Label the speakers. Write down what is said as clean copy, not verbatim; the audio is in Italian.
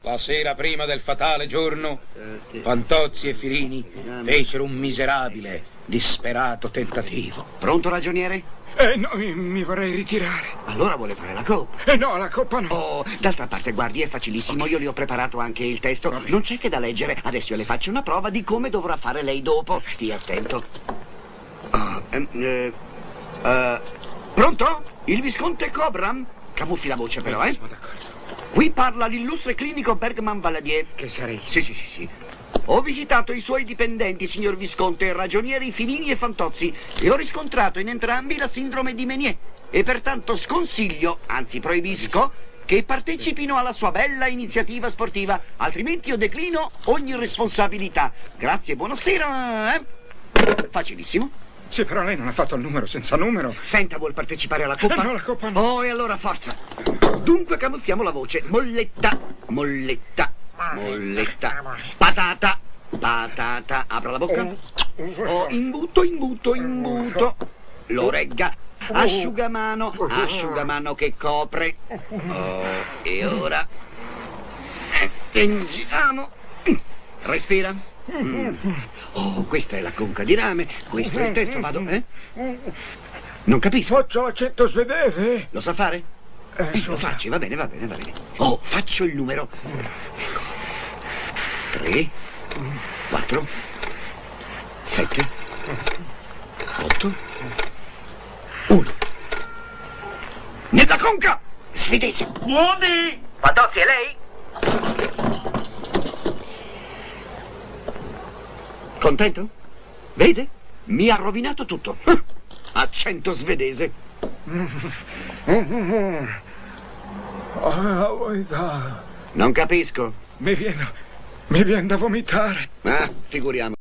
Speaker 1: La sera prima del fatale giorno, Fantozzi e Filini fecero un miserabile, disperato tentativo.
Speaker 2: Pronto, ragioniere?
Speaker 3: No, mi vorrei ritirare.
Speaker 2: Allora vuole fare la coppa?
Speaker 3: No, la coppa no.
Speaker 2: Oh, d'altra parte, guardi, è facilissimo. Io le ho preparato anche il testo. Non c'è che da leggere. Adesso io le faccio una prova di come dovrà fare lei dopo. Stia attento. Pronto? Il visconte Cobram? Camuffi la voce però,
Speaker 3: Benissimo, d'accordo.
Speaker 2: Qui parla l'illustre clinico Bergman Valadier.
Speaker 3: Che sarei?
Speaker 2: Sì. Ho visitato i suoi dipendenti, signor Visconte, ragionieri Filini e Fantozzi, e ho riscontrato in entrambi la sindrome di Menier. E pertanto sconsiglio, anzi proibisco, che partecipino alla sua bella iniziativa sportiva, altrimenti io declino ogni responsabilità. Grazie, buonasera. Facilissimo.
Speaker 3: Sì, però lei non ha fatto il numero senza numero.
Speaker 2: Senta, vuol partecipare alla coppa?
Speaker 3: No, la coppa no.
Speaker 2: Oh, e allora forza. Dunque camuffiamo la voce. Molletta, molletta, molletta. Patata, patata. Apra la bocca. Oh, imbuto. Lo regga. Asciugamano, asciugamano che copre. Oh, e ora attengiamo. Respira. Oh, questa è la conca di rame. Questo è il testo, vado, Non capisco.
Speaker 3: Faccio l'accento svedese?
Speaker 2: Lo sa fare? Lo faccio, va bene. Oh, faccio il numero. Ecco. 3, 4, 7, 8, 1. Nella conca! Svedese!
Speaker 4: Buoni!
Speaker 2: Fantozzi, è lei? Contento? Vede? Mi ha rovinato tutto. Accento svedese. Non capisco.
Speaker 3: Mi viene da vomitare.
Speaker 2: Figuriamo.